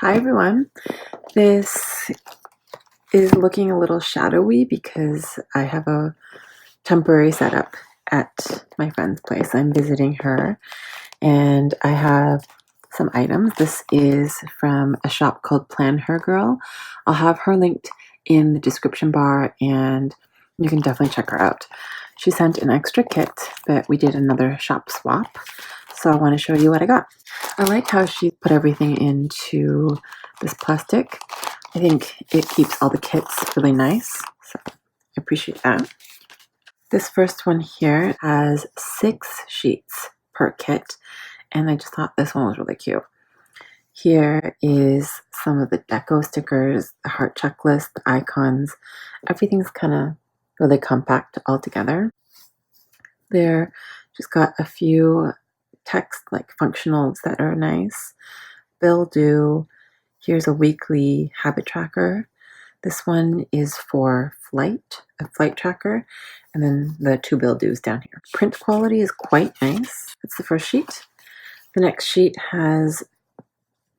Hi everyone. This is looking a little shadowy because I have a temporary setup at my friend's place. I'm visiting her and I have some items. This is from a shop called PlanHerGirl. I'll have her linked in the description bar and you can definitely check her out. She sent an extra kit, but we did another shop swap. So I want to show you what I got. I like how she put everything into this plastic. I think it keeps all the kits really nice, so I appreciate that. This first one here has 6 sheets per kit, and I just thought this one was really cute. Here is some of the deco stickers, the heart checklist, the icons. Everything's kind of really compact all together. There, just got a few text like functionals that are nice. Bill do. Here's a weekly habit tracker. This one is for a flight tracker, and then the 2 bill dues down here. Print quality is quite nice. That's the first sheet. The next sheet has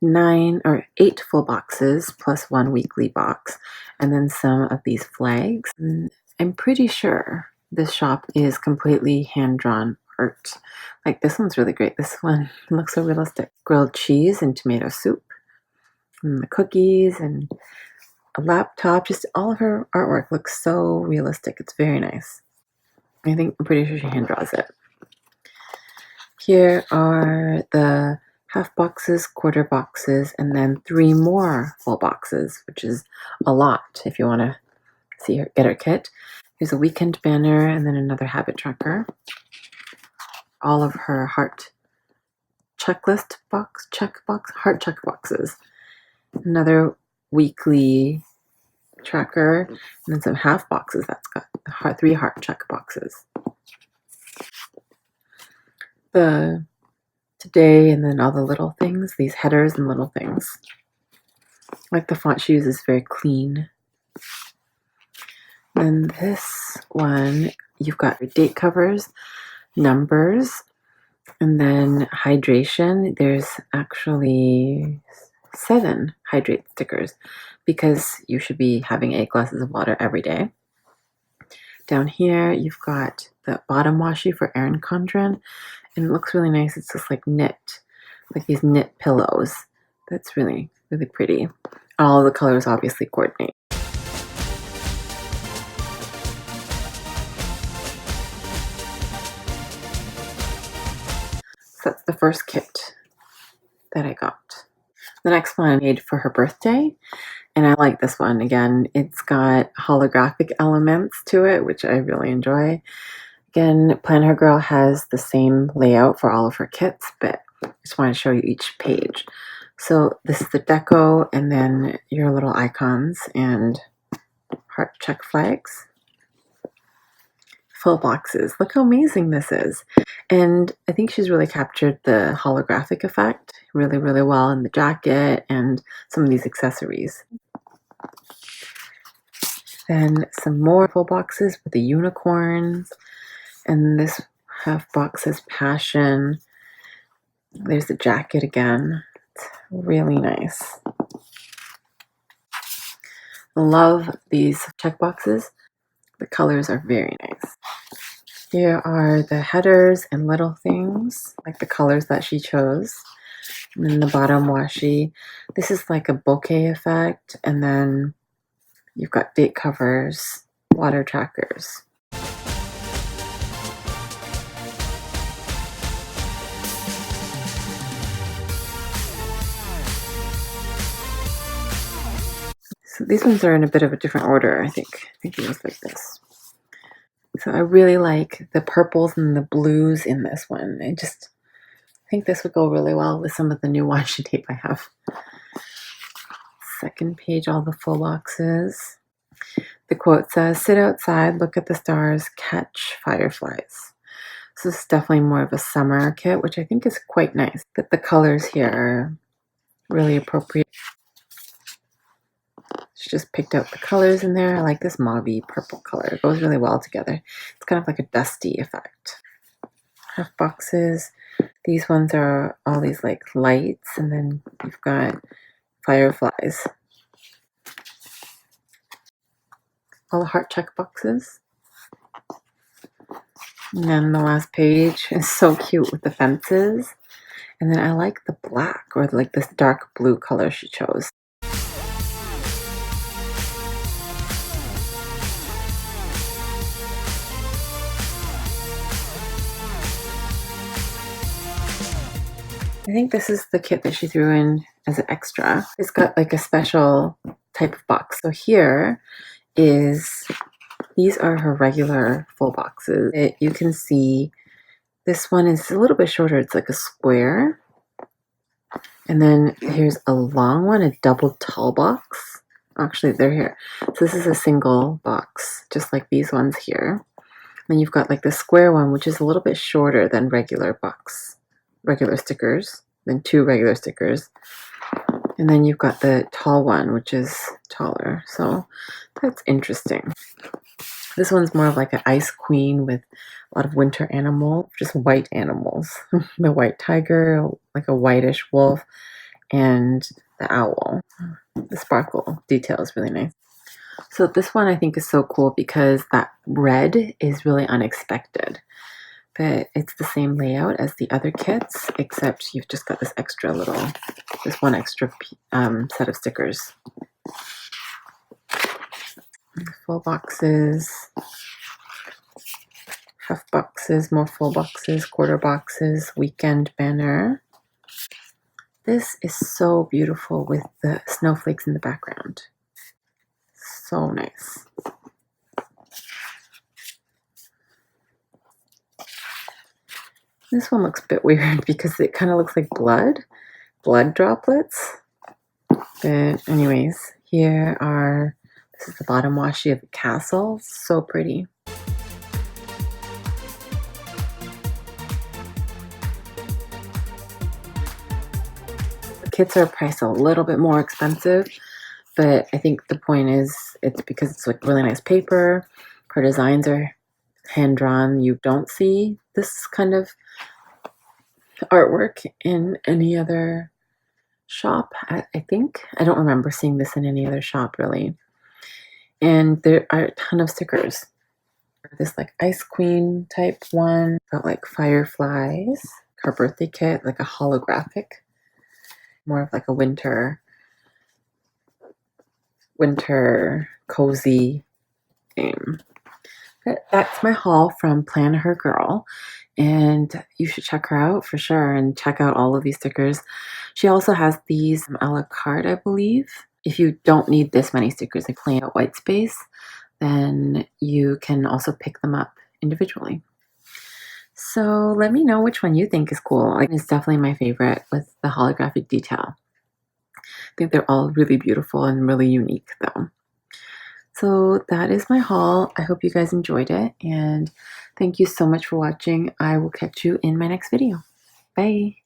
8 full boxes plus 1 weekly box, and then some of these flags. And I'm pretty sure this shop is completely hand-drawn art. Like this one's really great. This one looks so realistic. Grilled cheese and tomato soup, and the cookies and a laptop. Just all of her artwork looks so realistic. It's very nice. I'm pretty sure she hand draws it. Here are the half boxes, quarter boxes, and then 3 more full boxes, which is a lot if you want to see her get her kit. Here's a weekend banner and then another habit tracker. All of her heart checklist heart check boxes. Another weekly tracker, and then some half boxes that's got 3 heart check boxes. The today and then all the little things, these headers and little things. Like the font she uses, very clean. Then this one, you've got your date covers, numbers, and then hydration. There's actually 7 hydrate stickers because you should be having 8 glasses of water every day. Down here, you've got the bottom washi for Erin Condren, and it looks really nice. It's just like knit, like these knit pillows. That's really, really pretty. All the colors obviously coordinate. So that's the first kit that I got. The next one I made for her birthday, and I like this one. Again, it's got holographic elements to it, which I really enjoy. Again, PlanHerGirl has the same layout for all of her kits, but I just want to show you each page. So this is the deco, and then your little icons and heart check flags. Full boxes. Look how amazing this is. And I think she's really captured the holographic effect really, really well in the jacket and some of these accessories. Then some more full boxes with the unicorns. And this half box says passion. There's the jacket again. It's really nice. Love these check boxes. The colors are very nice. Here are the headers and little things, like the colors that she chose. And then the bottom washi. This is like a bouquet effect. And then you've got date covers, water trackers. So these ones are in a bit of a different order, I think. I think it was like this. So I really like the purples and the blues in this one. I think this would go really well with some of the new washi tape I have. Second page, all the full boxes. The quote says, "Sit outside, look at the stars, catch fireflies." So this is definitely more of a summer kit, which I think is quite nice. That the colors here are really appropriate. She just picked out the colors in there. I like this mauvey purple color. It goes really well together. It's kind of like a dusty effect. Half boxes. These ones are all these like lights, and then you've got fireflies. All the heart check boxes. And then the last page is so cute with the fences. And then I like the black, or like this dark blue color she chose. I think this is the kit that she threw in as an extra. It's got like a special type of box. So here is, these are her regular full boxes. You can see this one is a little bit shorter. It's like a square. And then here's a long one, a double tall box. Actually, they're here. So this is a single box, just like these ones here. Then you've got like the square one, which is a little bit shorter than regular stickers, then 2 regular stickers. And then you've got the tall one, which is taller. So that's interesting. This one's more of like an ice queen with a lot of winter animal, just white animals. The white tiger, like a whitish wolf, and the owl. The sparkle detail is really nice. So this one I think is so cool because that red is really unexpected. But it's the same layout as the other kits, except you've just got this one extra set of stickers. Full boxes, half boxes, more full boxes, quarter boxes, weekend banner. This is so beautiful with the snowflakes in the background. So nice. This one looks a bit weird because it kind of looks like blood droplets. But anyways, this is the bottom washi of the castle. So pretty. The kits are priced a little bit more expensive, but I think the point is it's because it's like really nice paper. Her designs are hand-drawn. You don't see this kind of artwork in any other shop, I think. I don't remember seeing this in any other shop, really. And there are a ton of stickers. This like ice queen type one, got like fireflies. Her birthday kit, like a holographic, more of like a winter cozy theme. But that's my haul from PlanHerGirl, and you should check her out for sure and check out all of these stickers. She also has these a la carte, I believe. If you don't need this many stickers, like playing out white space, then you can also pick them up individually. So let me know which one you think is cool. Like, it's definitely my favorite with the holographic detail. I think they're all really beautiful and really unique though. So that is my haul. I hope you guys enjoyed it, and thank you so much for watching. I will catch you in my next video. Bye.